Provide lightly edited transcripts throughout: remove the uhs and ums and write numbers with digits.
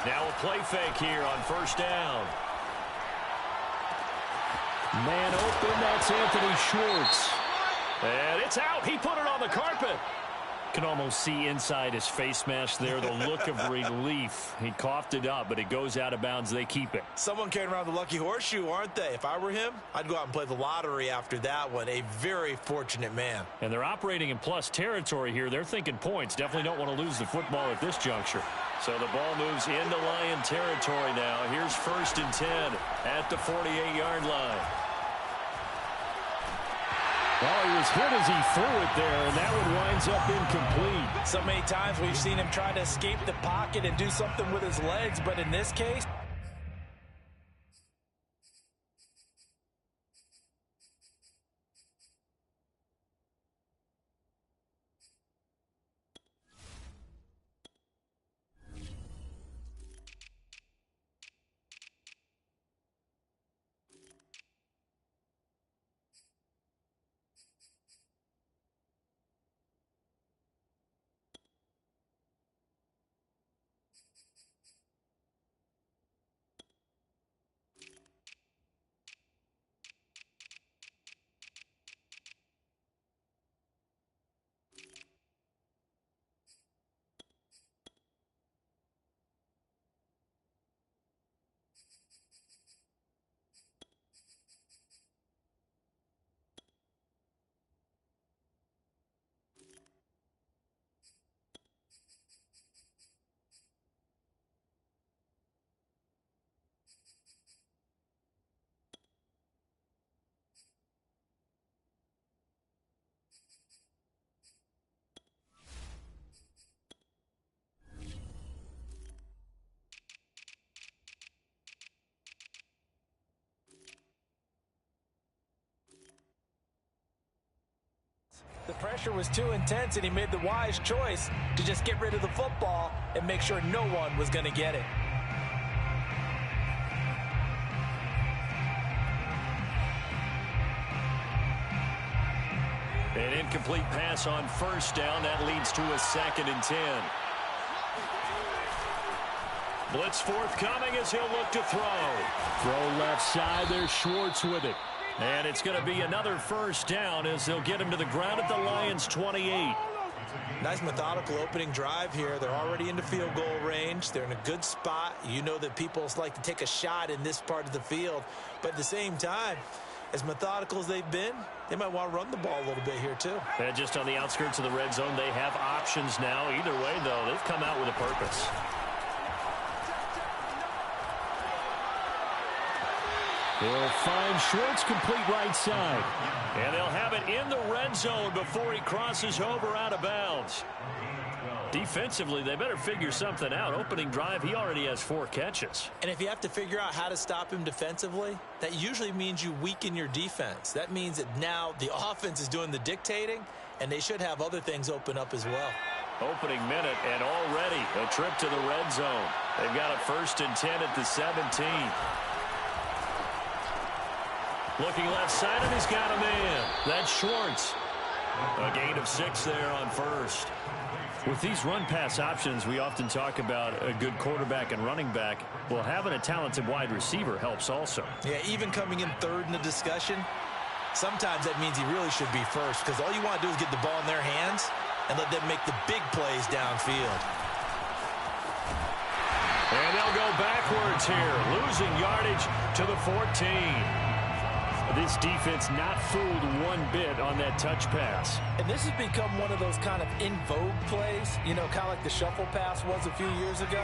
Now a play fake here on first down. Man open, that's Anthony Schwartz. And it's out. He put it on the carpet. Can almost see inside his face mask there, the look of relief. He coughed it up, but it goes out of bounds. They keep it. Someone carrying around the lucky horseshoe, aren't they? If I were him, I'd go out and play the lottery after that one. A very fortunate man. And they're operating in plus territory here. They're thinking points. Definitely don't want to lose the football at this juncture. So the ball moves into Lion territory now. Here's 1st and 10 at the 48-yard line. Well, he was hit as he threw it there, and that one winds up incomplete. So many times we've seen him try to escape the pocket and do something with his legs, but in this case, the pressure was too intense, and he made the wise choice to just get rid of the football and make sure no one was going to get it. An incomplete pass on first down. That leads to a 2nd and 10. Blitz forthcoming as he'll look to throw. Throw left side. There's Schwartz with it. And it's going to be another first down as they'll get him to the ground at the Lions' 28. Nice methodical opening drive here. They're already into field goal range. They're in a good spot. You know that people like to take a shot in this part of the field. But at the same time, as methodical as they've been, they might want to run the ball a little bit here too. And just on the outskirts of the red zone, they have options now. Either way, though, they've come out with a purpose. They'll find Schwartz complete right side. And they'll have it in the red zone before he crosses over out of bounds. Defensively, they better figure something out. Opening drive, he already has 4 catches. And if you have to figure out how to stop him defensively, that usually means you weaken your defense. That means that now the offense is doing the dictating, and they should have other things open up as well. Opening minute, and already a trip to the red zone. They've got a 1st and 10 at the 17. Looking left side, and he's got a man. That's Schwartz. A gain of 6 there on first. With these run-pass options, we often talk about a good quarterback and running back. Well, having a talented wide receiver helps also. Yeah, even coming in 3rd in the discussion, sometimes that means he really should be first, because all you want to do is get the ball in their hands and let them make the big plays downfield. And they'll go backwards here, losing yardage to the 14. This defense not fooled one bit on that touch pass. And this has become one of those kind of in vogue plays, you know, kind of like the shuffle pass was a few years ago.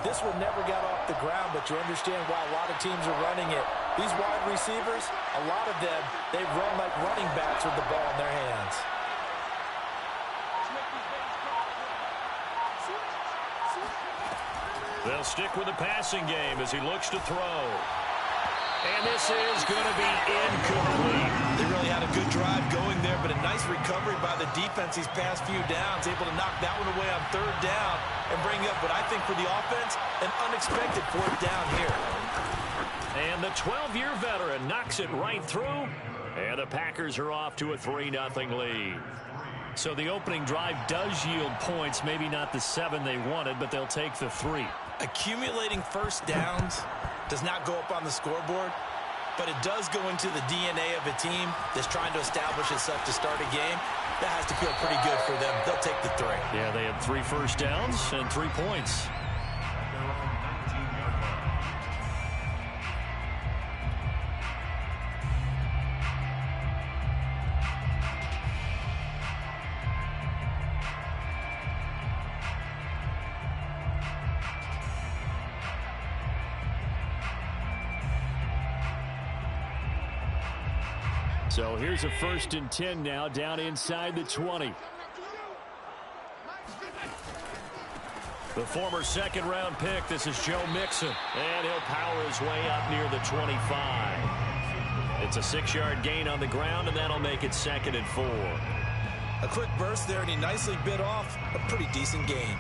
This one never got off the ground, but you understand why a lot of teams are running it. These wide receivers, a lot of them, they run like running backs with the ball in their hands. They'll stick with the passing game as he looks to throw. And this is going to be incomplete. They really had a good drive going there, but a nice recovery by the defense these past few downs, able to knock that one away on 3rd down and bring up what I think for the offense, an unexpected 4th down here. And the 12-year veteran knocks it right through, and the Packers are off to a 3-0 lead. So the opening drive does yield points, maybe not the 7 they wanted, but they'll take the 3. Accumulating first downs does not go up on the scoreboard, but it does go into the DNA of a team that's trying to establish itself to start a game. That has to feel pretty good for them. They'll take the 3. Yeah, they had 3 first downs and 3 points. So here's a 1st and 10 now, down inside the 20. The former second-round pick, this is Joe Mixon. And he'll power his way up near the 25. It's a 6-yard gain on the ground, and that'll make it 2nd and 4. A quick burst there, and he nicely bit off a pretty decent gain.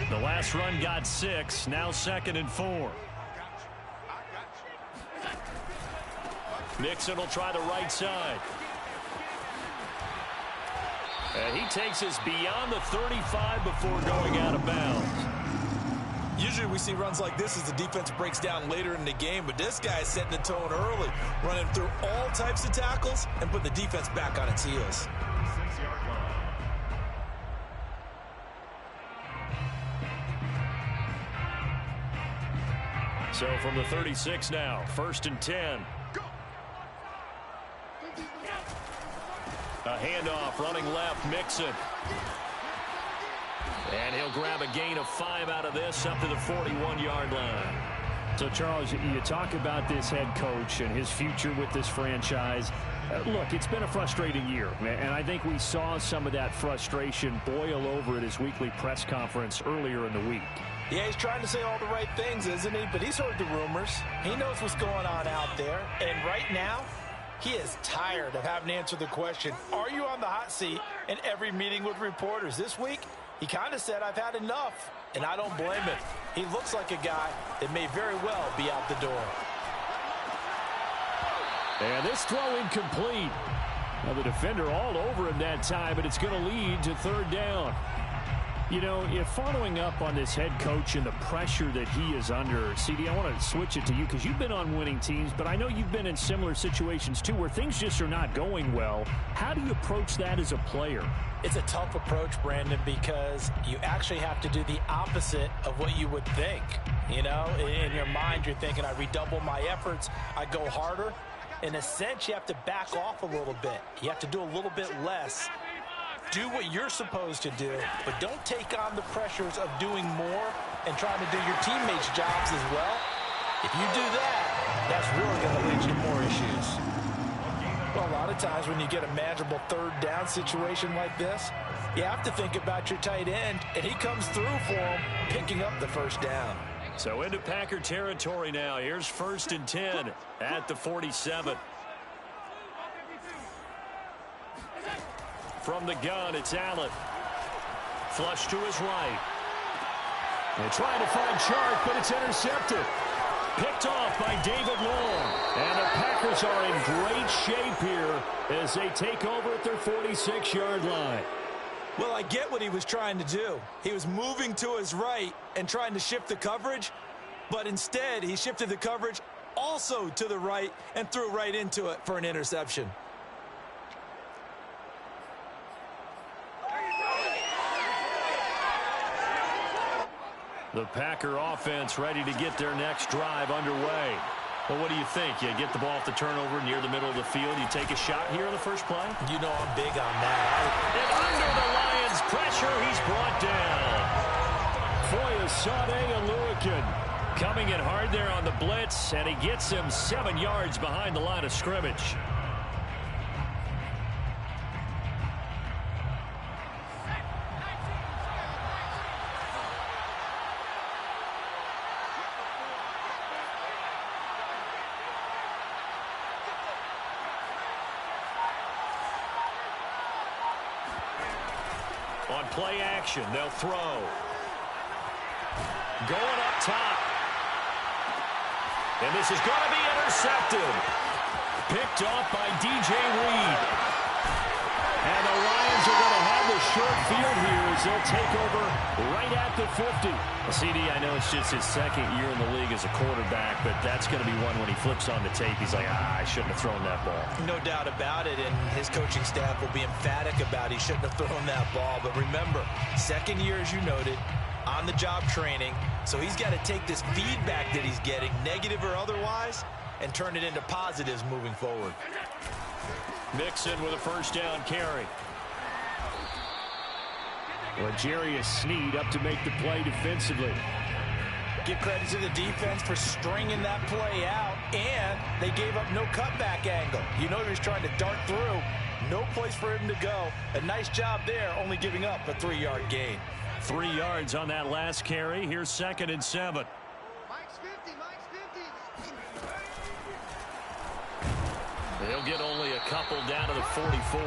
The last run got 6, now 2nd and 4. Mixon will try the right side. And he takes us beyond the 35 before going out of bounds. Usually we see runs like this as the defense breaks down later in the game, but this guy is setting the tone early, running through all types of tackles and putting the defense back on its heels. So from the 36 now, 1st and 10. A handoff, running left, Mixon. And he'll grab a gain of 5 out of this, up to the 41-yard line. So, Charles, you talk about this head coach and his future with this franchise. Look, it's been a frustrating year, and I think we saw some of that frustration boil over at his weekly press conference earlier in the week. Yeah, he's trying to say all the right things, isn't he? But he's heard the rumors. He knows what's going on out there. And right now, he is tired of having to answer the question, are you on the hot seat, in every meeting with reporters. This week, he kind of said, I've had enough, and I don't blame him. He looks like a guy that may very well be out the door. And this throw incomplete. Now the defender all over him that time, but it's going to lead to 3rd down. You know, if following up on this head coach and the pressure that he is under, CD, I want to switch it to you because you've been on winning teams, but I know you've been in similar situations too where things just are not going well. How do you approach that as a player? It's a tough approach, Brandon, because you actually have to do the opposite of what you would think. You know, in your mind, you're thinking, I redouble my efforts, I go harder. In a sense, you have to back off a little bit. You have to do a little bit less. Do what you're supposed to do, but don't take on the pressures of doing more and trying to do your teammates' jobs as well. If you do that, that's really going to lead you to more issues. Well, a lot of times when you get a manageable 3rd down situation like this, you have to think about your tight end, and he comes through for him, picking up the 1st down. So into Packer territory now. Here's 1st and 10 at the 47. From the gun, it's Allen. Flush to his right. They're trying to find Chark, but it's intercepted. Picked off by David Long. And the Packers are in great shape here as they take over at their 46-yard line. Well, I get what he was trying to do. He was moving to his right and trying to shift the coverage, but instead he shifted the coverage also to the right and threw right into it for an interception. The Packer offense ready to get their next drive underway. Well, what do you think? You get the ball off the turnover near the middle of the field. You take a shot here on the first play? You know I'm big on that. And under the Lions' pressure, he's brought down. Foyesade Oluokun coming in hard there on the blitz, and he gets him 7 yards behind the line of scrimmage. On play action, they'll throw. Going up top. And this is going to be intercepted. Picked off by DJ Reed. And the Lions Packers are going to have the short field here as they'll take over right at the 50. Well, CD, I know it's just his second year in the league as a quarterback, but that's going to be one when he flips on the tape. He's like, I shouldn't have thrown that ball. No doubt about it, and his coaching staff will be emphatic about he shouldn't have thrown that ball. But remember, second year, as you noted, on-the-job training, so he's got to take this feedback that he's getting, negative or otherwise, and turn it into positives moving forward. Mixon with a first down carry. L'Jarius Sneed up to make the play defensively. Give credit to the defense for stringing that play out, and they gave up no cutback angle. You know he was trying to dart through. No place for him to go. A nice job there, only giving up a 3-yard gain. 3 yards on that last carry. Here's 2nd and 7. Mike's 50, Mike's 50. They'll get only a couple down to the 44.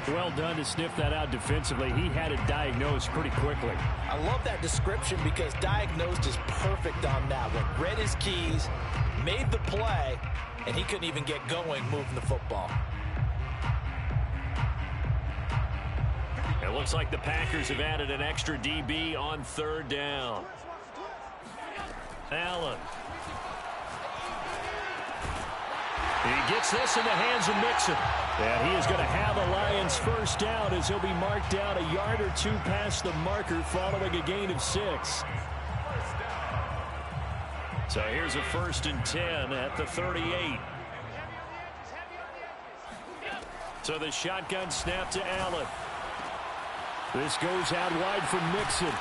Well done to sniff that out defensively. He had it diagnosed pretty quickly. I love that description because diagnosed is perfect on that one. Read his keys, made the play, and he couldn't even get going moving the football. It looks like the Packers have added an extra DB on 3rd down. Allen. He gets this in the hands of Mixon. And he is going to have a Lions first down as he'll be marked down a yard or two past the marker following a gain of 6. So here's a 1st and 10 at the 38. So the shotgun snap to Allen. This goes out wide for Mixon.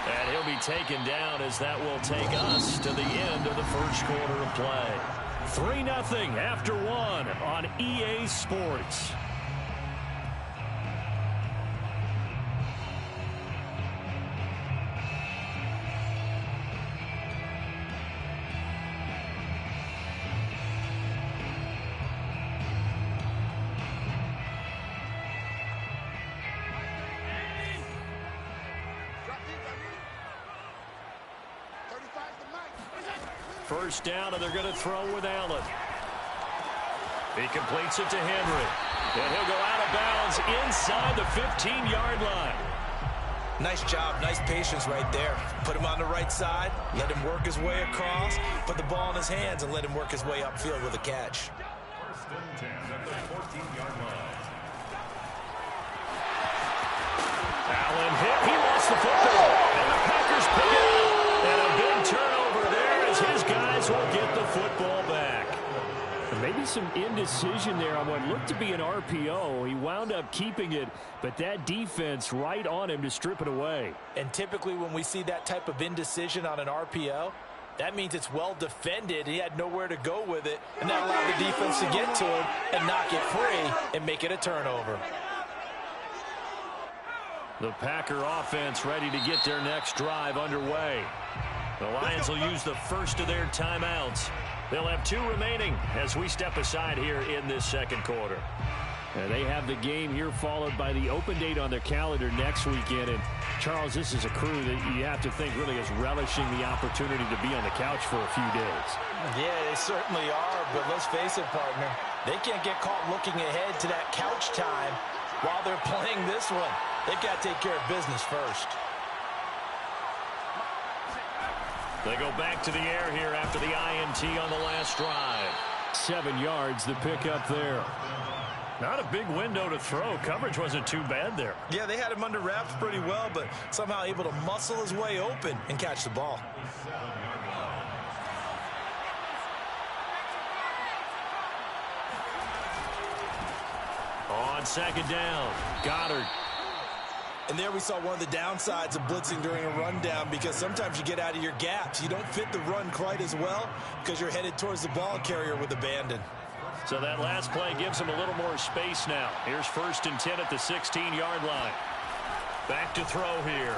And he'll be taken down as that will take us to the end of the first quarter of play. 3-0 after 1 on EA Sports. First down, and they're going to throw with Allen. He completes it to Henry. And he'll go out of bounds inside the 15-yard line. Nice job, nice patience right there. Put him on the right side, let him work his way across, put the ball in his hands, and let him work his way upfield with a catch. 1st and 10 at the 14-yard line. Allen hit. He lost the football. And the Packers pick it up. And a big turnover there as his guys will get the football back. And maybe some indecision there on what looked to be an RPO. He wound up keeping it, but that defense right on him to strip it away. And typically when we see that type of indecision on an RPO, that means it's well defended. He had nowhere to go with it, and that allowed the defense to get to him and knock it free and make it a turnover. The Packer offense ready to get their next drive underway. The Lions will use the first of their timeouts. They'll have 2 remaining as we step aside here in this second quarter. And they have the game here followed by the open date on their calendar next weekend. And, Charles, this is a crew that you have to think really is relishing the opportunity to be on the couch for a few days. Yeah, they certainly are, but let's face it, partner. They can't get caught looking ahead to that couch time while they're playing this one. They've got to take care of business first. They go back to the air here after the INT on the last drive. 7 yards, the pickup there. Not a big window to throw. Coverage wasn't too bad there. Yeah, they had him under wraps pretty well, but somehow able to muscle his way open and catch the ball. On 2nd down, Goddard. And there we saw one of the downsides of blitzing during a rundown because sometimes you get out of your gaps. You don't fit the run quite as well because you're headed towards the ball carrier with abandon. So that last play gives him a little more space now. Here's 1st and 10 at the 16-yard line. Back to throw here.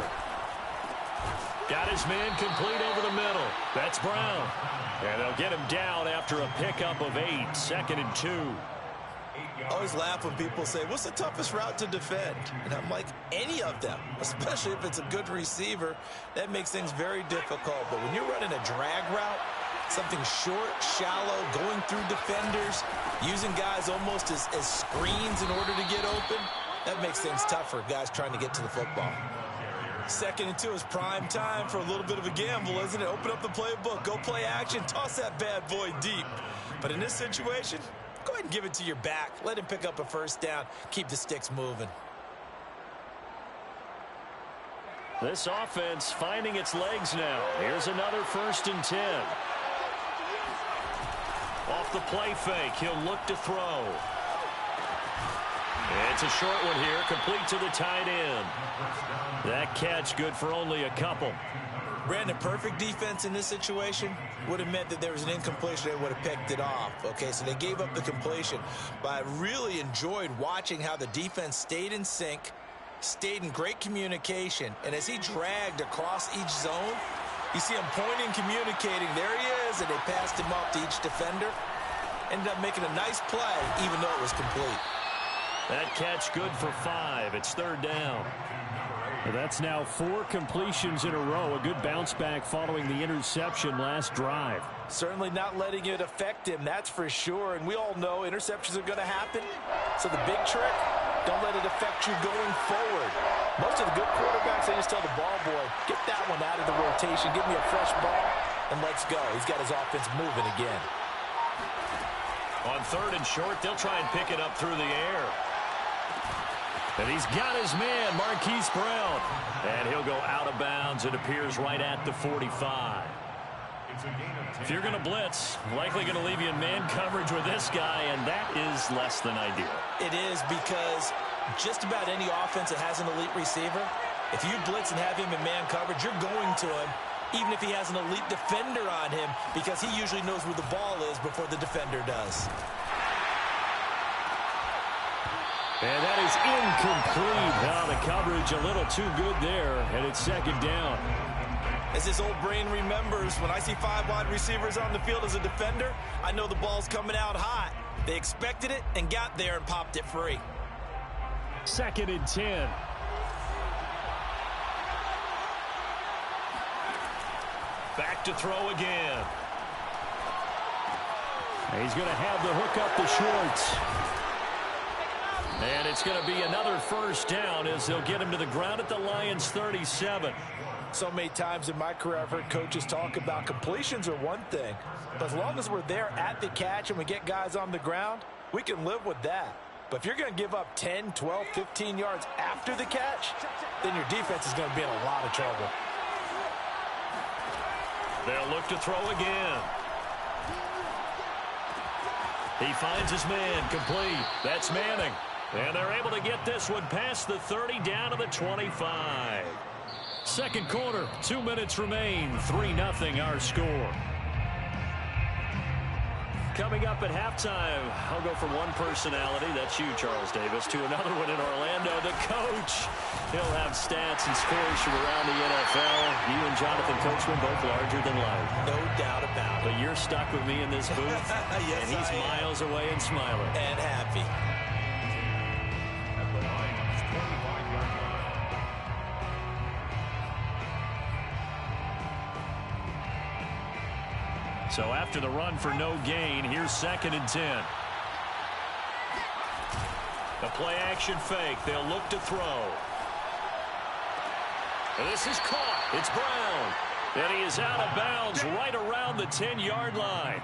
Got his man complete over the middle. That's Brown. And they'll get him down after a pickup of 8. 2nd and 2. I always laugh when people say, what's the toughest route to defend? And I'm like, any of them, especially if it's a good receiver. That makes things very difficult. But when you're running a drag route, Something short, shallow, going through defenders, using guys almost as screens in order to get open. That makes things tough for guys trying to get to the football. 2nd and 2 is prime time for a little bit of a gamble, isn't it? Open up the playbook, go play action, toss that bad boy deep. But in this situation, go ahead and give it to your back. Let him pick up a first down. Keep the sticks moving. This offense finding its legs now. Here's another 1st and 10. Off the play fake, he'll look to throw. It's a short one here, complete to the tight end. That catch good for only a couple. Brandon, perfect defense in this situation would have meant that there was an incompletion. They would have picked it off. Okay, so they gave up the completion. But I really enjoyed watching how the defense stayed in sync, stayed in great communication, and as he dragged across each zone, you see him pointing, communicating. There he is, and they passed him off to each defender. Ended up making a nice play, even though it was complete. That catch good for 5. It's 3rd down. Well, that's now 4 completions in a row. A good bounce back following the interception last drive. Certainly not letting it affect him, that's for sure. And we all know interceptions are going to happen. So the big trick, don't let it affect you going forward. Most of the good quarterbacks, they just tell the ball boy, get that one out of the rotation, give me a fresh ball, and let's go. He's got his offense moving again. On 3rd and short, they'll try and pick it up through the air. And he's got his man, Marquise Brown. And he'll go out of bounds. It appears right at the 45. If you're going to blitz, likely going to leave you in man coverage with this guy, and that is less than ideal. It is, because just about any offense that has an elite receiver, if you blitz and have him in man coverage, you're going to him, even if he has an elite defender on him, because he usually knows where the ball is before the defender does. And that is incomplete. Now the coverage a little too good there, and it's 2nd down. As his old brain remembers, when I see 5 wide receivers on the field as a defender, I know the ball's coming out hot. They expected it and got there and popped it free. 2nd and 10. Back to throw again. He's going to have the hook up the shorts. And it's going to be another 1st down as they'll get him to the ground at the Lions' 37. So many times in my career I've heard coaches talk about completions are one thing, but as long as we're there at the catch and we get guys on the ground, we can live with that. But if you're going to give up 10, 12, 15 yards after the catch, then your defense is going to be in a lot of trouble. They'll look to throw again. He finds his man, complete. That's Manning. And they're able to get this one past the 30 down to the 25. 2nd quarter, 2 minutes remain. 3-0 our score. Coming up at halftime, I'll go from one personality, that's you, Charles Davis, to another one in Orlando, the coach. He'll have stats and scores from around the NFL. You and Jonathan Coachman both larger than life. No doubt about it. But you're stuck with me in this booth, yes, and he's miles away and smiling. And happy. So after the run for no gain, here's 2nd and 10. The play-action fake. They'll look to throw. And this is caught. It's Brown. And he is out of bounds right around the 10-yard line.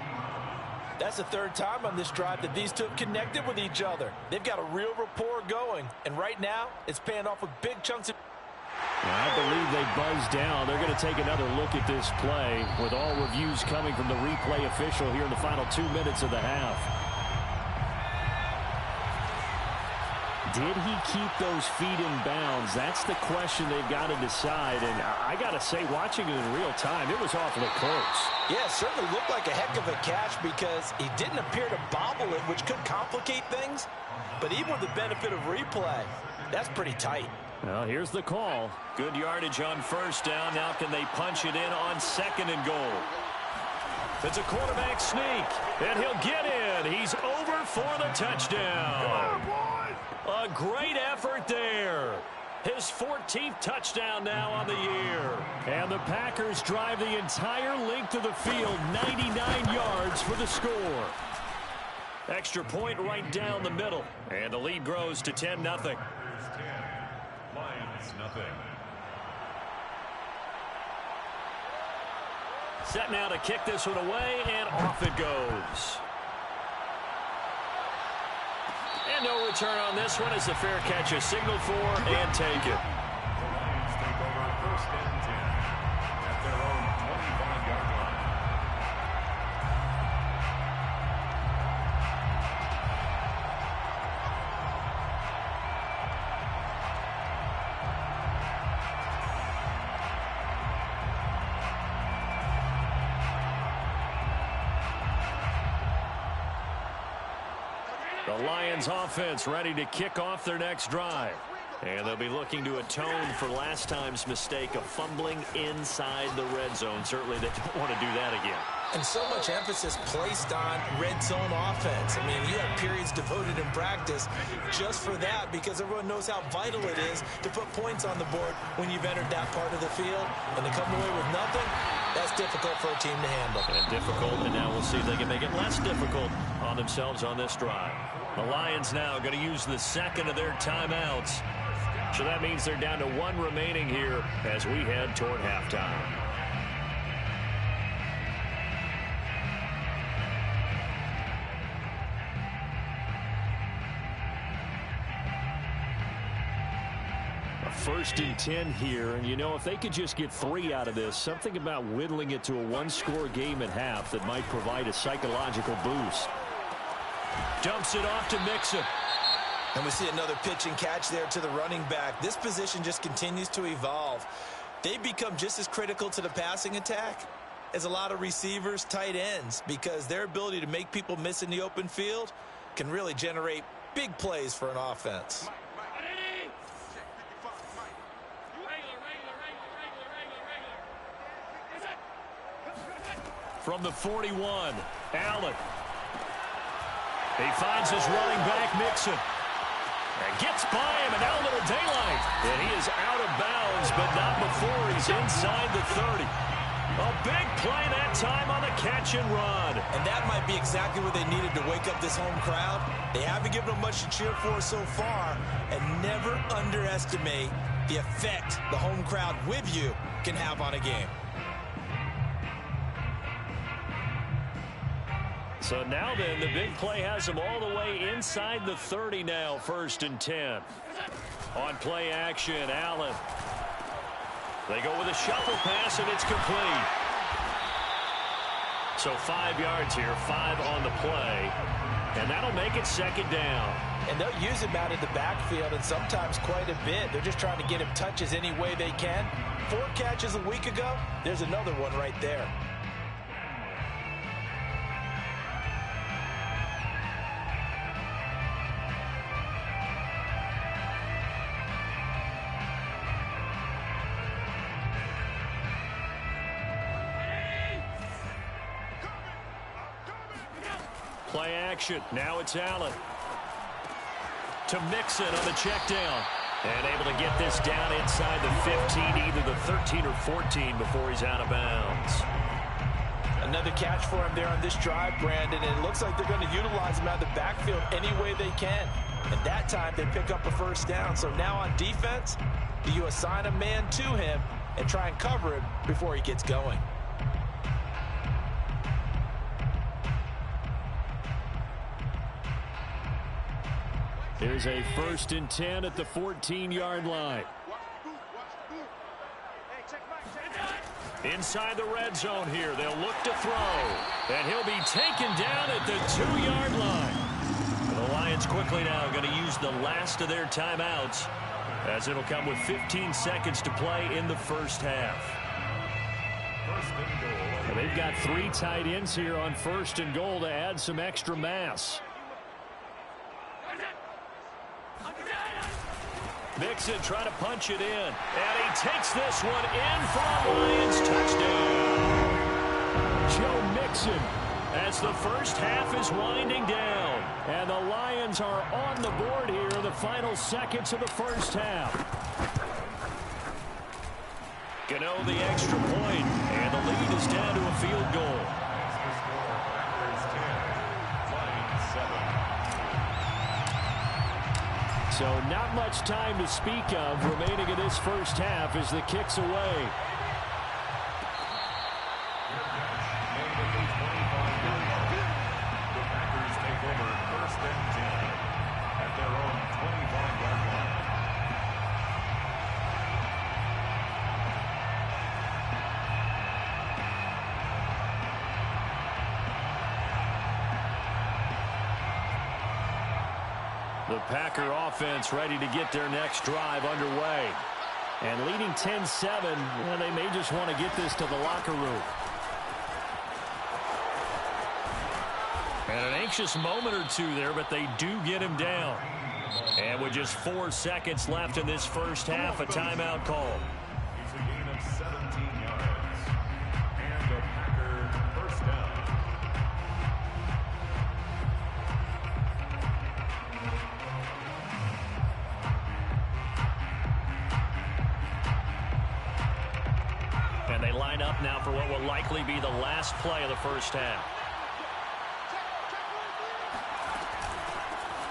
That's the 3rd time on this drive that these two have connected with each other. They've got a real rapport going. And right now, it's paying off with big chunks of... I believe they buzzed down. They're going to take another look at this play with all reviews coming from the replay official here in the final 2 minutes of the half. Did he keep those feet in bounds? That's the question they've got to decide. And I got to say, watching it in real time, it was awfully close. Yeah, it certainly looked like a heck of a catch because he didn't appear to bobble it, which could complicate things. But even with the benefit of replay, that's pretty tight. Well, here's the call. Good yardage on 1st down. Now can they punch it in on 2nd and goal? It's a quarterback sneak, and he'll get in. He's over for the touchdown. A great effort there. His 14th touchdown now on the year. And the Packers drive the entire length of the field, 99 yards for the score. Extra point right down the middle. And the lead grows to 10-0. Lions nothing. Set now to kick this one away, and off it goes. And no return on this one as the fair catch is signaled for and take it. The Lions take over 1st and 10 at their own 25-yard line. The Lions offense ready to kick off their next drive. And they'll be looking to atone for last time's mistake of fumbling inside the red zone. Certainly they don't want to do that again. And so much emphasis placed on red zone offense. I mean, you have periods devoted in practice just for that because everyone knows how vital it is to put points on the board when you've entered that part of the field. And to come away with nothing, that's difficult for a team to handle. And difficult, and now we'll see if they can make it less difficult on themselves on this drive. The Lions now going to use the second of their timeouts. So that means they're down to one remaining here as we head toward halftime. A 1st and 10 here, and you know, if they could just get 3 out of this, something about whittling it to a one-score game at half that might provide a psychological boost. Dumps it off to Mixon. And we see another pitch and catch there to the running back. This position just continues to evolve. They become just as critical to the passing attack as a lot of receivers, tight ends, because their ability to make people miss in the open field can really generate big plays for an offense. From the 41, Allen. He finds his running back, Mixon. And gets by him, and now a little daylight. And he is out of bounds, but not before he's inside the 30. A big play that time on the catch and run. And that might be exactly what they needed to wake up this home crowd. They haven't given them much to cheer for so far. And never underestimate the effect the home crowd with you can have on a game. So now then, the big play has them all the way inside the 30 now, 1st and 10. On play action, Allen. They go with a shuffle pass, and it's complete. So 5 yards here, 5 on the play. And that'll make it 2nd down. And they'll use him out in the backfield, and sometimes quite a bit. They're just trying to get him touches any way they can. 4 catches a week ago, there's another one right there. Play action. Now it's Allen. To Mixon on the check down. And able to get this down inside the 15, either the 13 or 14 before he's out of bounds. Another catch for him there on this drive, Brandon, and it looks like they're going to utilize him out of the backfield any way they can. And that time they pick up a 1st down. So now on defense, do you assign a man to him and try and cover him before he gets going? Here's a 1st and 10 at the 14-yard line. Inside the red zone here, they'll look to throw. And he'll be taken down at the 2-yard line. And the Lions quickly now going to use the last of their timeouts, as it'll come with 15 seconds to play in the 1st half. And they've got 3 tight ends here on 1st and goal to add some extra mass. Mixon trying to punch it in, and he takes this one in for a Lions touchdown. Joe Mixon, as the 1st half is winding down, and the Lions are on the board here in the final seconds of the 1st half. Gano the extra point, and the lead is down to a field goal. So not much time to speak of remaining in this first half as the kick's away. The Packers take over 1st and 10 at their own 25-yard line. The Packer offense ready to get their next drive underway. And leading 10-7, well, they may just want to get this to the locker room. And an anxious moment or two there, but they do get him down. And with just 4 seconds left in this first half, a timeout call. It's a gain of 17 yards. And a Packer first down. And they line up now for what will likely be the last play of the first half.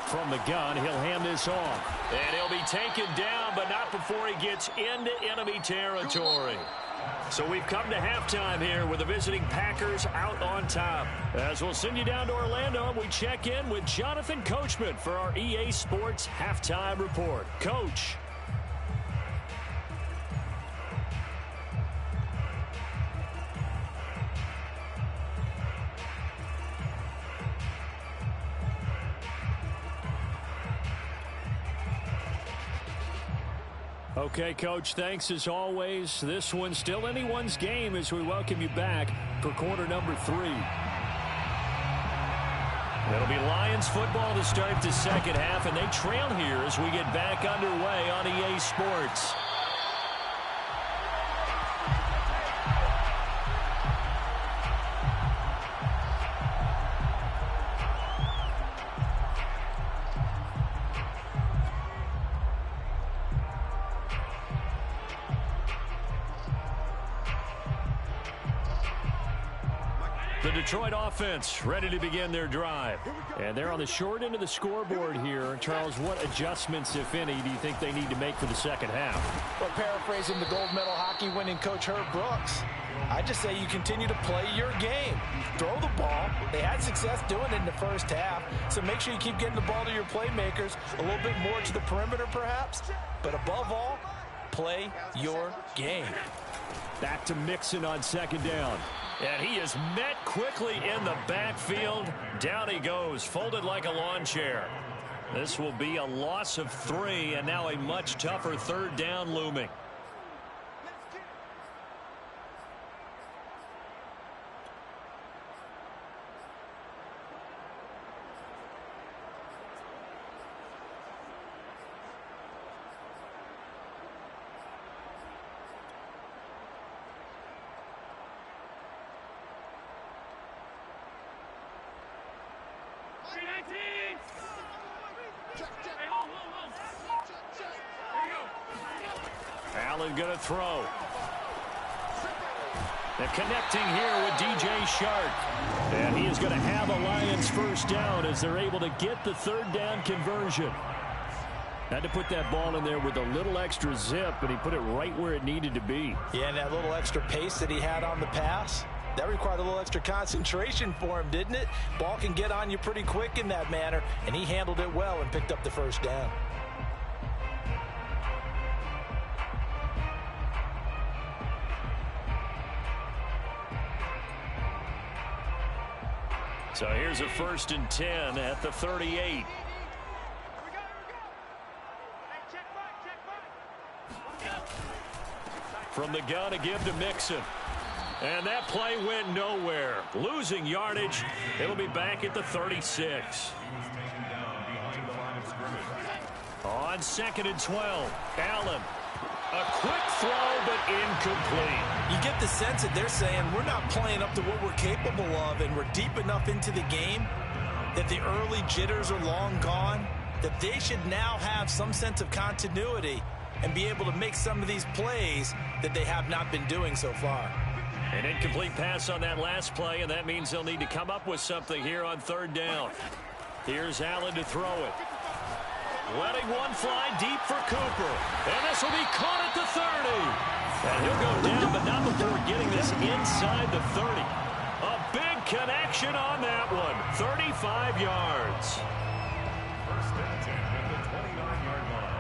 From the gun, he'll hand this off. And he'll be taken down, but not before he gets into enemy territory. So we've come to halftime here with the visiting Packers out on top. As we'll send you down to Orlando, we check in with Jonathan Coachman for our EA Sports Halftime Report. Coach. Okay, Coach, thanks as always. This one's still anyone's game as we welcome you back for quarter number 3. It'll be Lions football to start the second half, and they trail here as we get back underway on EA Sports. The Detroit offense ready to begin their drive. And they're on the short end of the scoreboard here. Charles, what adjustments, if any, do you think they need to make for the second half? Well, paraphrasing the gold medal hockey winning coach Herb Brooks, I just say you continue to play your game. Throw the ball. They had success doing it in the first half, so make sure you keep getting the ball to your playmakers, a little bit more to the perimeter perhaps, but above all, play your game. Back to Mixon on second down. And he is met quickly in the backfield. Down he goes, folded like a lawn chair. This will be a loss of 3, and now a much tougher third down looming. Allen going to throw. They're connecting here with DJ Shark. And he is going to have a Lions first down as they're able to get the third down conversion. Had to put that ball in there with a little extra zip, but he put it right where it needed to be. Yeah, and that little extra pace that he had on the pass, that required a little extra concentration for him, didn't it? Ball can get on you pretty quick in that manner, and he handled it well and picked up the first down. So here's a 1st and 10 at the 38. From the gun to give to Mixon. And that play went nowhere. Losing yardage. It'll be back at the 36. On 2nd and 12. Allen. A quick throw, but incomplete. You get the sense that they're saying we're not playing up to what we're capable of, and we're deep enough into the game that the early jitters are long gone, that they should now have some sense of continuity and be able to make some of these plays that they have not been doing so far. An incomplete pass on that last play, and that means they'll need to come up with something here on third down. Here's Allen to throw it. Letting one fly deep for Cooper. And this will be caught at the 30. And he'll go down, but not before getting this inside the 30. A big connection on that one. 35 yards. First and 10 at the 29-yard line.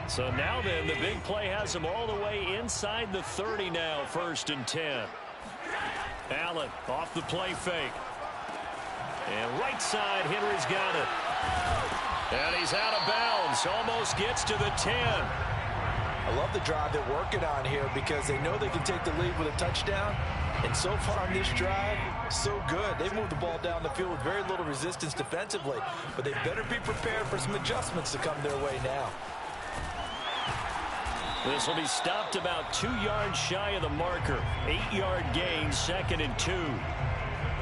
So now then, the big play has them all the way inside the 30 now, 1st and 10. Allen off the play fake. And right side, Henry's got it. And he's out of bounds, almost gets to the 10. I love the drive they're working on here because they know they can take the lead with a touchdown. And so far on this drive, so good. They've moved the ball down the field with very little resistance defensively. But they better be prepared for some adjustments to come their way now. This will be stopped about 2 yards shy of the marker. 8-yard gain, 2nd and 2.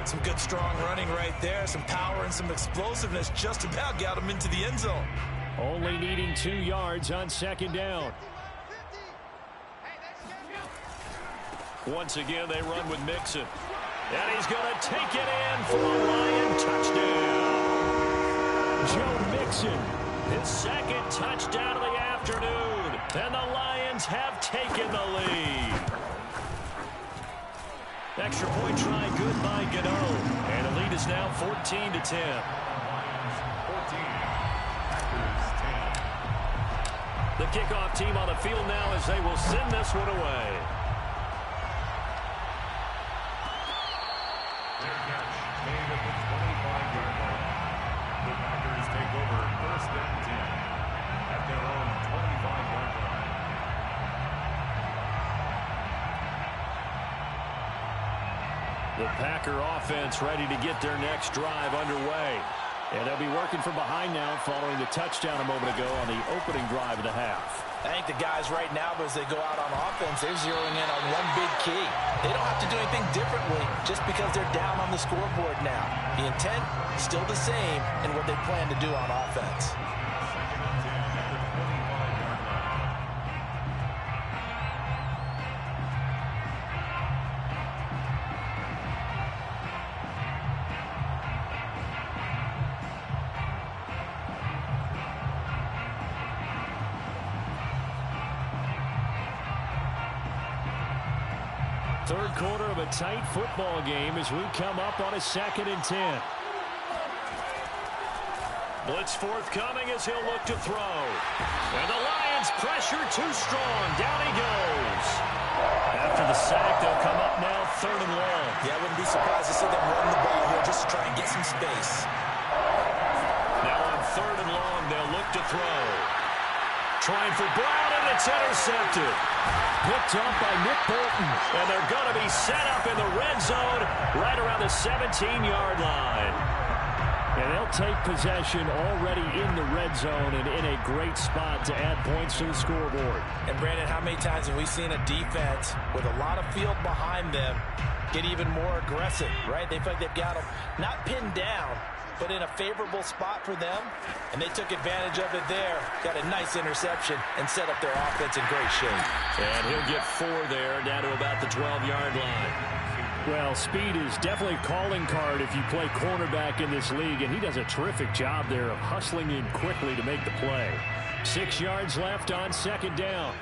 Some good strong running right there. Some power and some explosiveness just about got him into the end zone. Only needing 2 yards on 2nd down. Once again, they run with Mixon. And he's going to take it in for a Lion touchdown. Joe Mixon, his 2nd touchdown of the afternoon. And the Lions have taken the lead. Extra point try good by Gano. And the lead is now 14 to 10. 14. Packers 10. The kickoff team on the field now as they will send this one away. Their catch made at the 25-yard line. The Packers take over 1st and 10 at their own 25-yard line. The Packer offense ready to get their next drive underway. And they'll be working from behind now following the touchdown a moment ago on the opening drive of the half. I think the guys right now, as they go out on offense, they're zeroing in on one big key. They don't have to do anything differently just because they're down on the scoreboard now. The intent is still the same in what they plan to do on offense. Third quarter of a tight football game as we come up on a 2nd and 10. Blitz forthcoming as he'll look to throw. And the Lions pressure too strong. Down he goes. After the sack, they'll come up now 3rd and long. Yeah, I wouldn't be surprised to see them run the ball here just to try and get some space. Now on 3rd and long, they'll look to throw. Trying for Brown, and it's intercepted. Picked up by Nick Bolton. And they're going to be set up in the red zone right around the 17-yard line. And they'll take possession already in the red zone and in a great spot to add points to the scoreboard. And, Brandon, how many times have we seen a defense with a lot of field behind them get even more aggressive, right? They feel like they've got them not pinned down, but in a favorable spot for them, and they took advantage of it there. Got a nice interception and set up their offense in great shape. And he'll get 4 there, down to about the 12-yard line. Well, speed is definitely a calling card if you play cornerback in this league, and he does a terrific job there of hustling in quickly to make the play. 6 yards left on 2nd down.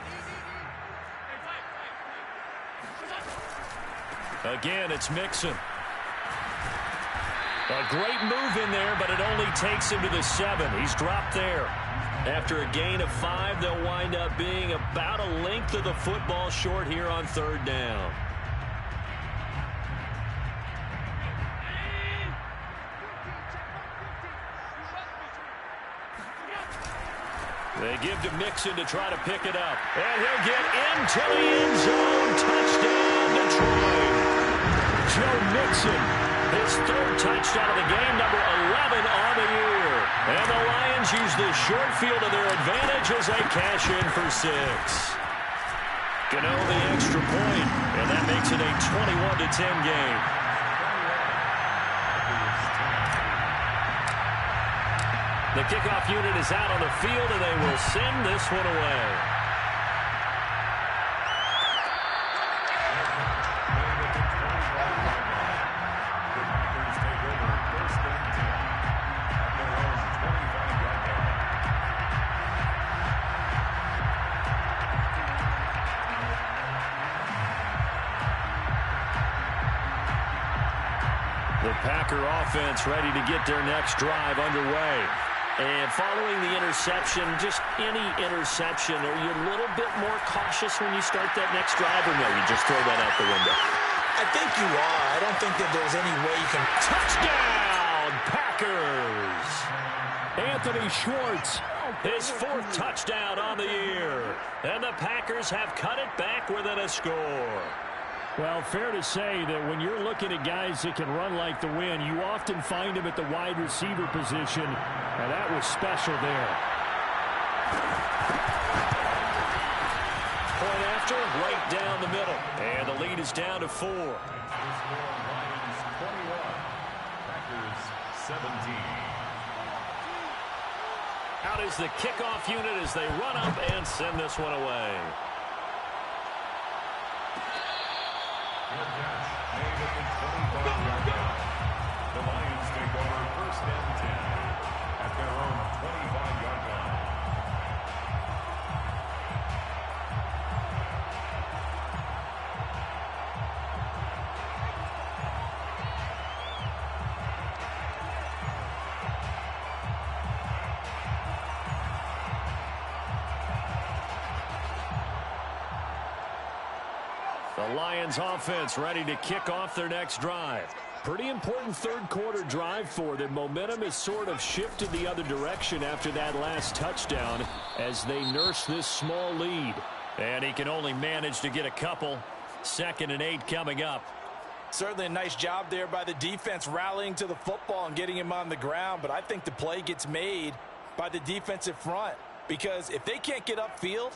Again, it's Mixon. A great move in there, but it only takes him to the 7. He's dropped there. After a gain of 5, they'll wind up being about a length of the football short here on 3rd down. They give to Mixon to try to pick it up. And he'll get into the end zone. Touchdown, Detroit. Joe Mixon, his 3rd touchdown of the game, number 11 on the year. And the Lions use the short field to their advantage as they cash in for 6. Gano the extra point, and that makes it a 21-10 game. The kickoff unit is out on the field, and they will send this one away. The Packer offense ready to get their next drive underway. And following the interception, just any interception, are you a little bit more cautious when you start that next drive, or no, you just throw that out the window? I think you are. I don't think that there's any way you can... Touchdown, Packers! Anthony Schwartz, his 4th touchdown on the year. And the Packers have cut it back within a score. Well, fair to say that when you're looking at guys that can run like the wind, you often find them at the wide receiver position, and that was special there. Point after, right down the middle, and the lead is down to 4. Lions 21, Packers 17. Out is the kickoff unit as they run up and send this one away. The Lions take over 1st and 10 at their own 25-yard line. The Lions offense ready to kick off their next drive. Pretty important 3rd quarter drive for them. Momentum has sort of shifted the other direction after that last touchdown as they nurse this small lead. And he can only manage to get a couple. 2nd and 8 coming up. Certainly a nice job there by the defense rallying to the football and getting him on the ground. But I think the play gets made by the defensive front, because if they can't get upfield,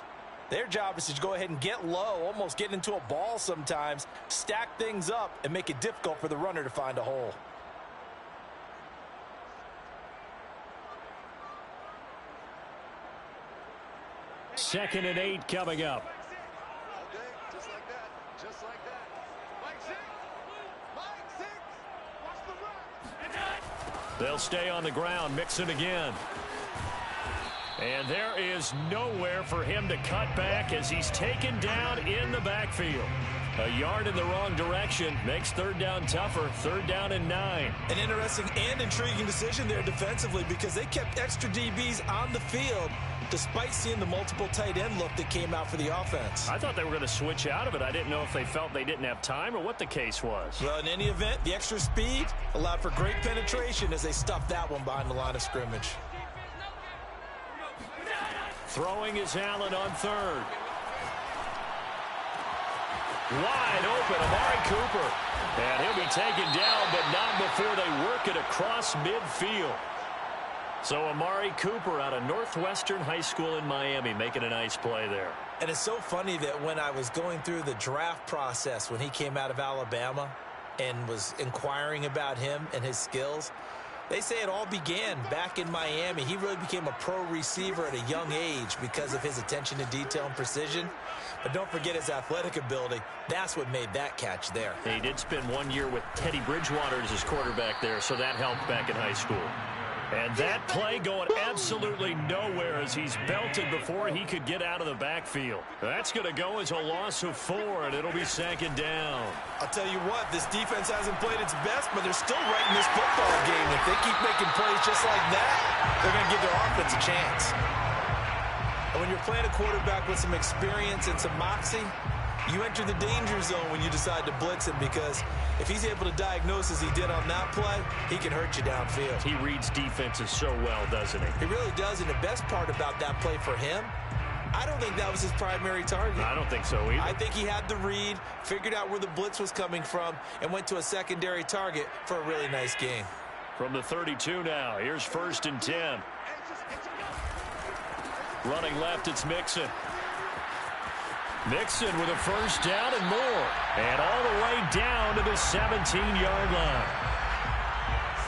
their job is to go ahead and get low, almost get into a ball sometimes, stack things up, and make it difficult for the runner to find a hole. Second and 8 coming up. Okay, just like that. Just like that. Mike 6. Mike 6. Watch the run. They'll stay on the ground, Mixon again. And there is nowhere for him to cut back as he's taken down in the backfield. A yard in the wrong direction makes 3rd down tougher. 3rd down and 9. An interesting and intriguing decision there defensively, because they kept extra DBs on the field despite seeing the multiple tight end look that came out for the offense. I thought they were going to switch out of it. I didn't know if they felt they didn't have time or what the case was. Well, in any event, the extra speed allowed for great penetration as they stuffed that one behind the line of scrimmage. Throwing is Allen on 3rd. Wide open, Amari Cooper. And he'll be taken down, but not before they work it across midfield. So Amari Cooper out of Northwestern High School in Miami making a nice play there. And it's so funny that when I was going through the draft process when he came out of Alabama and was inquiring about him and his skills, they say it all began back in Miami. He really became a pro receiver at a young age because of his attention to detail and precision. But don't forget his athletic ability. That's what made that catch there. He did spend 1 year with Teddy Bridgewater as his quarterback there, so that helped back in high school. And that play going absolutely nowhere as he's belted before he could get out of the backfield. That's going to go as a loss of 4, and it'll be 2nd down. I'll tell you what, this defense hasn't played its best, but they're still right in this football game. If they keep making plays just like that, they're going to give their offense a chance. And when you're playing a quarterback with some experience and some moxie, you enter the danger zone when you decide to blitz him, because if he's able to diagnose as he did on that play, he can hurt you downfield. He reads defenses so well, doesn't he? He really does, and the best part about that play for him, I don't think that was his primary target. I don't think so either. I think he had the read, figured out where the blitz was coming from, and went to a secondary target for a really nice gain. From the 32 now, here's 1st and 10. Running left, it's Mixon. Mixon with a 1st down and more. And all the way down to the 17-yard line.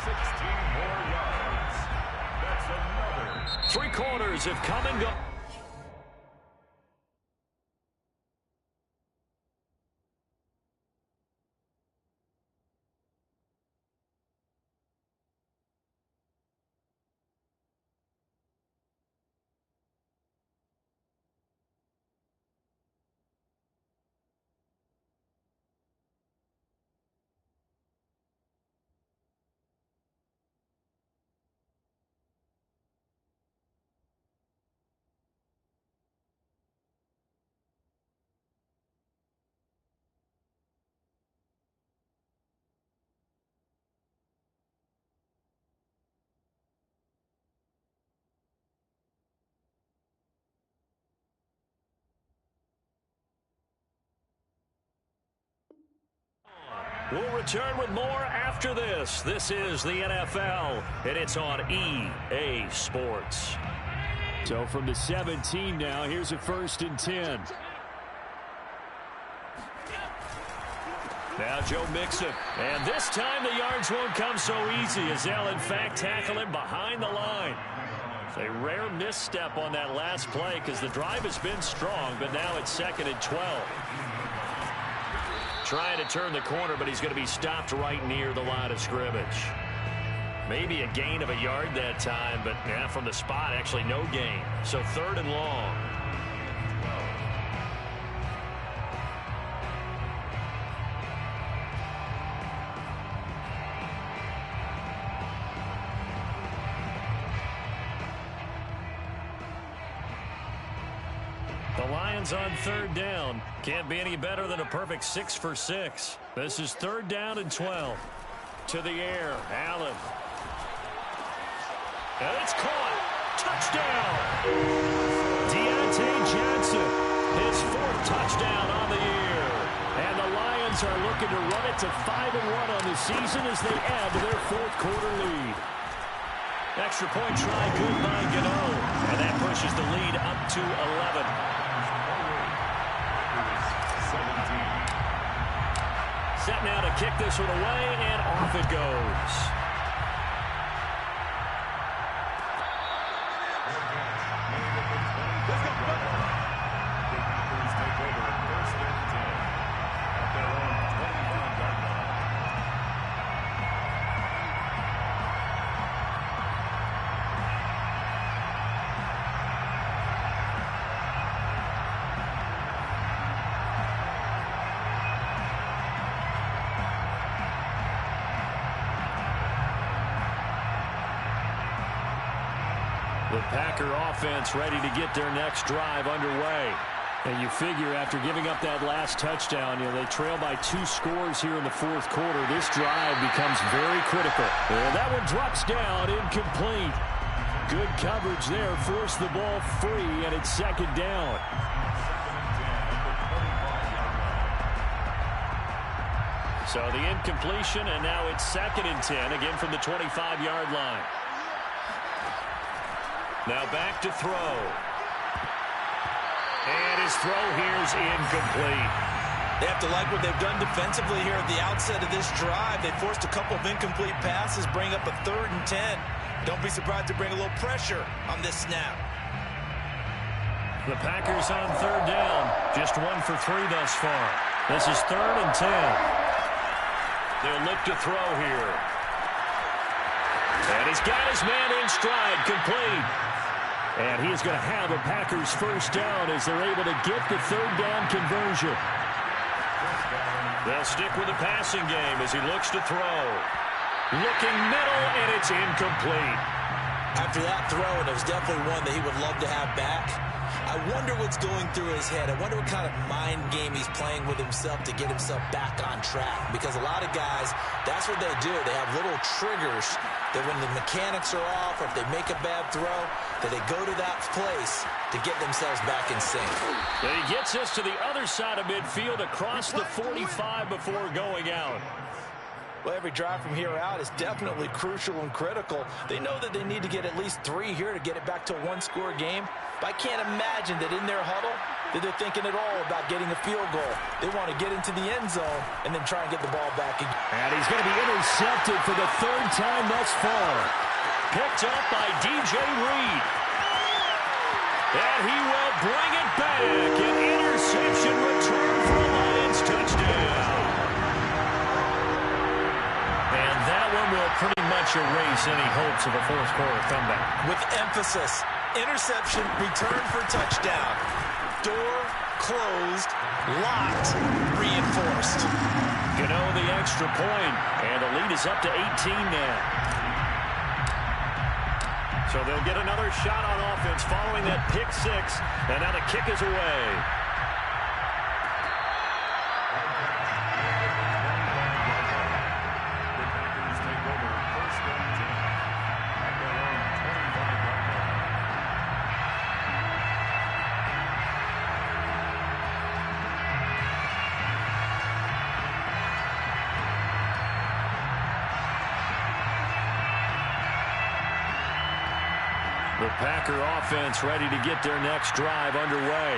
16 more yards. That's enough Three quarters have come and gone. We'll return with more after this. This is the NFL, and it's on EA Sports. So from the 17 now, here's a 1st and 10. Now Joe Mixon. And this time the yards won't come so easy as they'll, in fact, tackle him behind the line. A rare misstep on that last play because the drive has been strong, but now it's 2nd and 12. Trying to turn the corner, but he's going to be stopped right near the line of scrimmage. Maybe a gain of a yard that time, but yeah, from the spot, actually no gain. So 3rd and long. The Lions on 3rd down. Can't be any better than a perfect 6 for 6. This is 3rd down and 12. To the air, Allen. And it's caught. Touchdown. Deontay Johnson, his 4th touchdown on the year. And the Lions are looking to run it to 5-1 on the season as they add to their 4th quarter lead. Extra point try good by Gano. And that pushes the lead up to 11. Set now to kick this one away, and off it goes. The Packer offense ready to get their next drive underway. And you figure after giving up that last touchdown, they trail by 2 scores here in the 4th quarter. This drive becomes very critical. And that one drops down, incomplete. Good coverage there, forced the ball free, and it's 2nd down. So the incompletion, and now it's 2nd and 10, again from the 25-yard line. Now back to throw. And his throw here is incomplete. They have to like what they've done defensively here at the outset of this drive. They forced a couple of incomplete passes, bring up a 3rd and 10. Don't be surprised to bring a little pressure on this snap. The Packers on 3rd down. Just 1 for 3 thus far. This is 3rd and 10. They'll look to throw here. And he's got his man in stride, complete. And he is going to have a Packers 1st down as they're able to get the 3rd down conversion. They'll stick with the passing game as he looks to throw. Looking middle, and it's incomplete. After that throw, and it was definitely one that he would love to have back. I wonder what's going through his head. I wonder what kind of mind game he's playing with himself to get himself back on track. Because a lot of guys, that's what they do. They have little triggers that when the mechanics are off or if they make a bad throw, that they go to that place to get themselves back in sync. And he gets us to the other side of midfield across the 45 before going out. Well, every drive from here out is definitely crucial and critical. They know that they need to get at least 3 here to get it back to a 1-score game. But I can't imagine that in their huddle that they're thinking at all about getting a field goal. They want to get into the end zone and then try and get the ball back again. And he's going to be intercepted for the 3rd time thus far. Picked up by DJ Reed. And he will bring it back. An interception return for a Lions touchdown. And that one will pretty much erase any hopes of a fourth quarter comeback. With emphasis, interception, return for touchdown. Door closed, locked, reinforced. Gano the extra point, and the lead is up to 18 now. So they'll get another shot on offense following that pick six, and now the kick is away. The Packers take over first and 10 at their own 25-yard line. The Packer offense ready to get their next drive underway.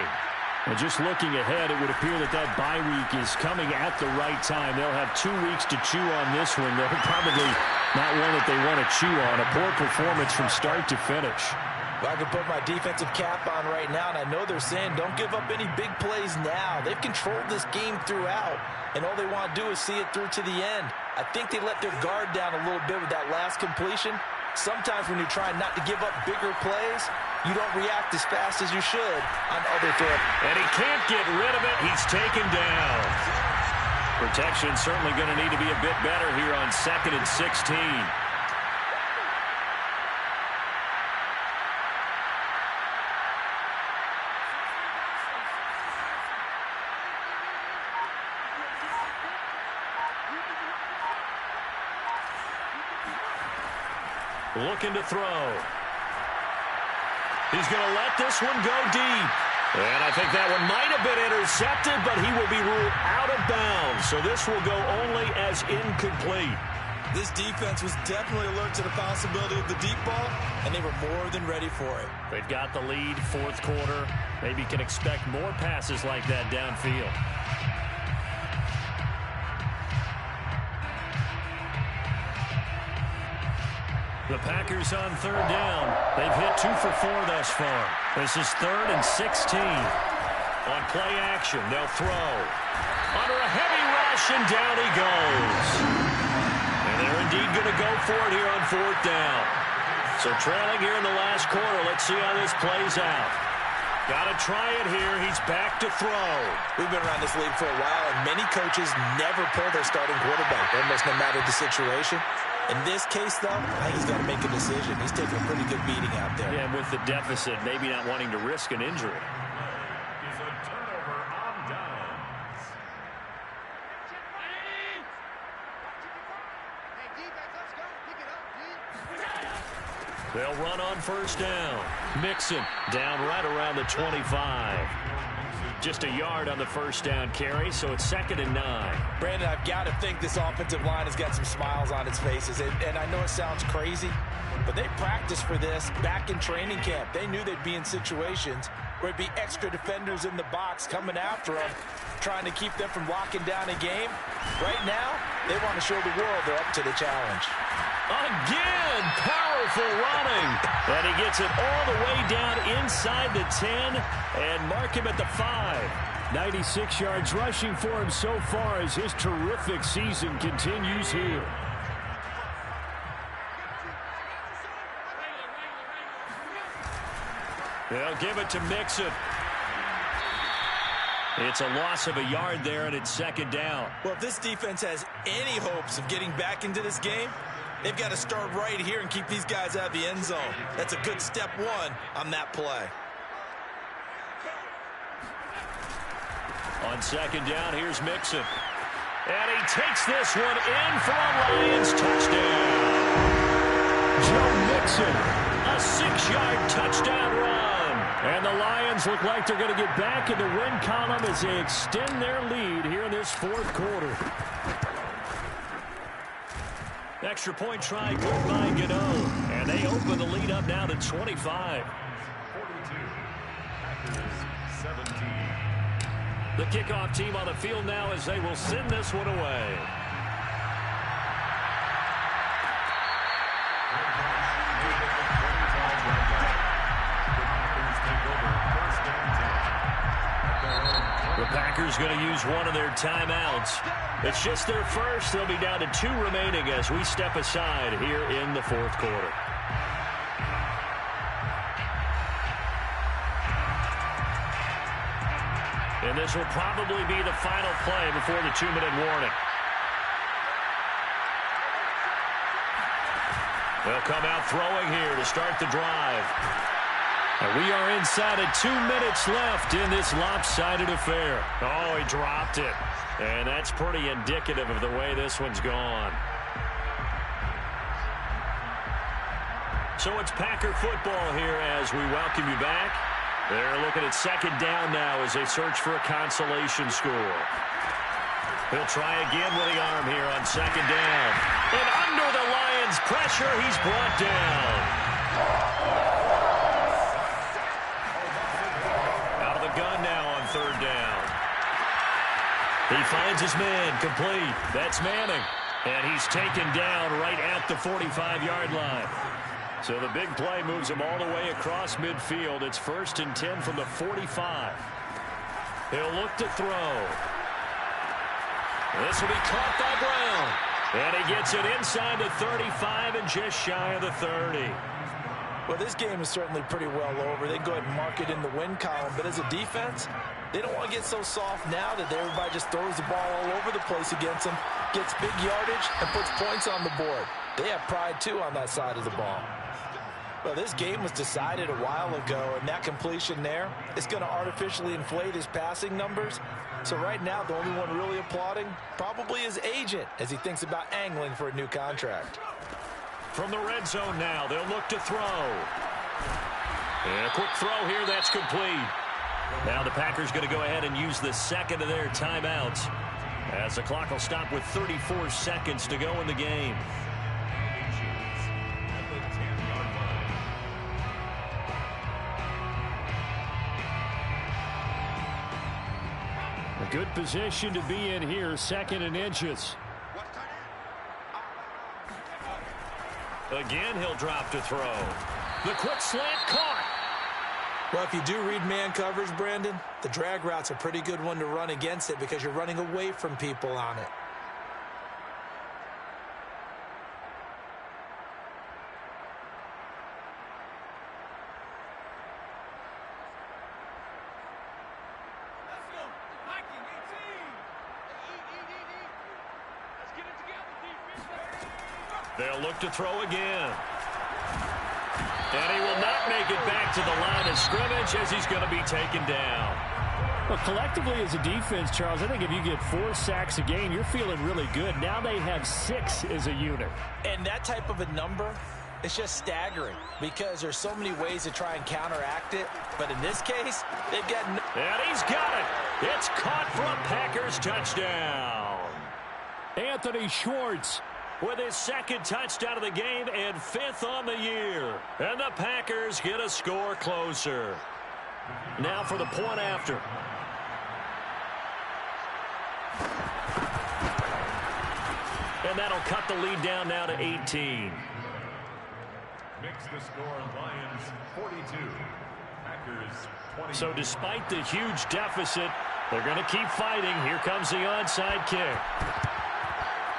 And just looking ahead, it would appear that that bye week is coming at the right time. They'll have 2 weeks to chew on this one. They're probably not one that they want to chew on. A poor performance from start to finish. Well, I can put my defensive cap on right now, and I know they're saying don't give up any big plays now. They've controlled this game throughout, and all they want to do is see it through to the end. I think they let their guard down a little bit with that last completion. Sometimes when you're trying not to give up bigger plays, you don't react as fast as you should on other throws. And he can't get rid of it. He's taken down. Protection certainly going to need to be a bit better here on 2nd and 16. Looking to throw. He's going to let this one go deep. And I think that one might have been intercepted, but he will be ruled out of bounds. So this will go only as incomplete. This defense was definitely alert to the possibility of the deep ball, and they were more than ready for it. They've got the lead, fourth quarter. Maybe can expect more passes like that downfield. The Packers on 3rd down. They've hit 2 for 4 thus far. This is 3rd and 16. On play action, they'll throw. Under a heavy rush, and down he goes. And they're indeed going to go for it here on 4th down. So trailing here in the last quarter. Let's see how this plays out. Got to try it here. He's back to throw. We've been around this league for a while, and many coaches never pull their starting quarterback, almost no matter the situation. In this case, though, I think he's got to make a decision. He's taking a pretty good beating out there. Yeah, and with the deficit, maybe not wanting to risk an injury. Is a turnover on downs. Hey, defense, let's go. Pick it up, D. They'll run on 1st down. Mixon down right around the 25. Just a yard on the 1st down carry, so it's 2nd and 9. Brandon, I've got to think this offensive line has got some smiles on its faces. And I know it sounds crazy, but they practiced for this back in training camp. They knew they'd be in situations where it'd be extra defenders in the box coming after them, trying to keep them from locking down a game. Right now, they want to show the world they're up to the challenge. Again, powerful running. And he gets it all the way down inside the 10 and mark him at the 5. 96 yards rushing for him so far as his terrific season continues here. They'll give it to Mixon. It's a loss of a yard there, and it's 2nd down. Well, if this defense has any hopes of getting back into this game, they've got to start right here and keep these guys out of the end zone. That's a good step 1 on that play. On 2nd down, here's Mixon. And he takes this one in for a Lions touchdown. Joe Mixon, a 6-yard touchdown run. And the Lions look like they're going to get back in the win column as they extend their lead here in this 4th quarter. Extra point try good by Gano. And they open the lead up now to 25. 42. Packers 17. The kickoff team on the field now as they will send this one away. The Packers take over The Packers going to use one of their timeouts. It's just their first. They'll be down to 2 remaining as we step aside here in the fourth quarter. And this will probably be the final play before the 2-minute warning. They'll come out throwing here to start the drive. And we are inside of 2 minutes left in this lopsided affair. Oh, he dropped it. And that's pretty indicative of the way this one's gone. So it's Packer football here as we welcome you back. They're looking at second down now as they search for a consolation score. He'll try again with the arm here on second down. And under the Lions' pressure, he's brought down. Out of the gun now on third down. He finds his man complete. That's Manning. And he's taken down right at the 45-yard line. So the big play moves him all the way across midfield. It's 1st and 10 from the 45. He'll look to throw. This will be caught by Brown. And he gets it inside the 35 and just shy of the 30. Well, this game is certainly pretty well over. They go ahead and mark it in the win column. But as a defense, they don't want to get so soft now that everybody just throws the ball all over the place against them, gets big yardage, and puts points on the board. They have pride, too, on that side of the ball. Well, this game was decided a while ago, and that completion there is going to artificially inflate his passing numbers. So right now, the only one really applauding probably his agent as he thinks about angling for a new contract. From the red zone now, they'll look to throw. And a quick throw here, that's complete. Now the Packers going to go ahead and use the second of their timeouts as the clock will stop with 34 seconds to go in the game. A good position to be in here, 2nd and inches. Again, he'll drop to throw. The quick slant caught. Well, if you do read man coverage, Brandon, the drag route's a pretty good one to run against it because you're running away from people on it. They'll look to throw again. And he will not make it back to the line of scrimmage as he's going to be taken down. Well, collectively as a defense, Charles, I think if you get 4 sacks a game, you're feeling really good. Now they have 6 as a unit. And that type of a number is just staggering because there's so many ways to try and counteract it. But in this case, they've got no... And he's got it. It's caught for a Packers touchdown. Anthony Schwartz with his 2nd touchdown of the game and 5th on the year. And the Packers get a score closer. Now for the point after. And that'll cut the lead down now to 18. Makes the score Lions 42. Packers 20. So despite the huge deficit, they're going to keep fighting. Here comes the onside kick.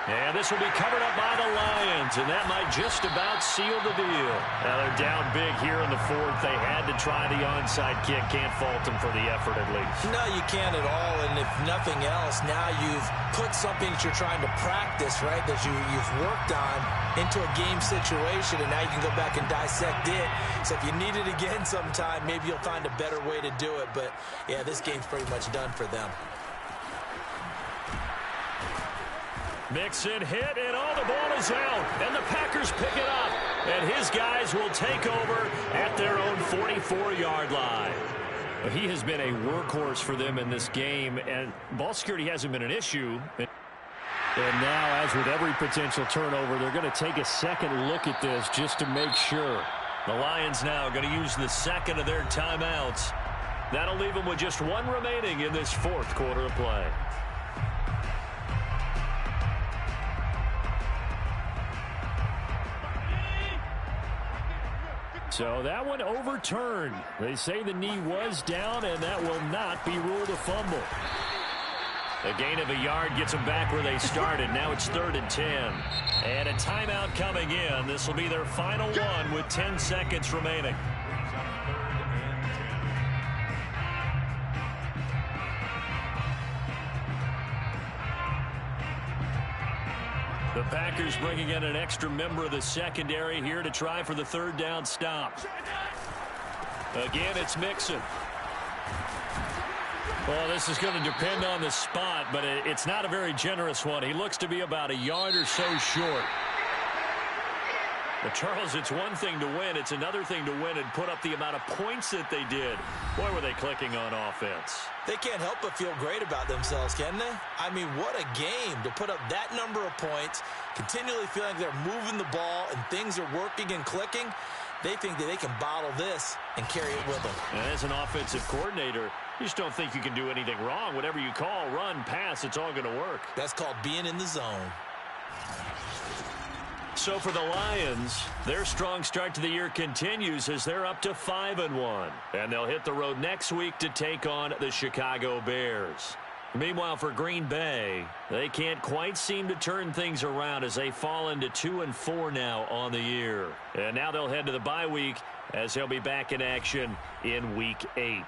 And this will be covered up by the Lions, and that might just about seal the deal. Now they're down big here in the 4th. They had to try the onside kick. Can't fault them for the effort at least. No, you can't at all, and if nothing else, now you've put something that you're trying to practice, right, that you've worked on into a game situation, and now you can go back and dissect it. So if you need it again sometime, maybe you'll find a better way to do it. But, yeah, this game's pretty much done for them. Mixon hit, and all the ball is out. And the Packers pick it up. And his guys will take over at their own 44-yard line. He has been a workhorse for them in this game, and ball security hasn't been an issue. And now, as with every potential turnover, they're going to take a second look at this just to make sure. The Lions now are going to use the 2nd of their timeouts. That'll leave them with just 1 remaining in this 4th quarter of play. So that one overturned. They say the knee was down, and that will not be ruled a fumble. A gain of a yard gets them back where they started. Now it's 3rd and 10. And a timeout coming in. This will be their final one with 10 seconds remaining. The Packers bringing in an extra member of the secondary here to try for the 3rd down stop. Again, it's Mixon. Well, this is going to depend on the spot, but it's not a very generous one. He looks to be about a yard or so short. But, Charles, it's one thing to win. It's another thing to win and put up the amount of points that they did. Boy, were they clicking on offense. They can't help but feel great about themselves, can they? I mean, what a game to put up that number of points, continually feeling like they're moving the ball and things are working and clicking. They think that they can bottle this and carry it with them. And as an offensive coordinator, you just don't think you can do anything wrong. Whatever you call, run, pass, it's all going to work. That's called being in the zone. So for the Lions, their strong start to the year continues as they're up to 5-1. And they'll hit the road next week to take on the Chicago Bears. Meanwhile, for Green Bay, they can't quite seem to turn things around as they fall into 2-4 now on the year. And now they'll head to the bye week as they'll be back in action in Week 8.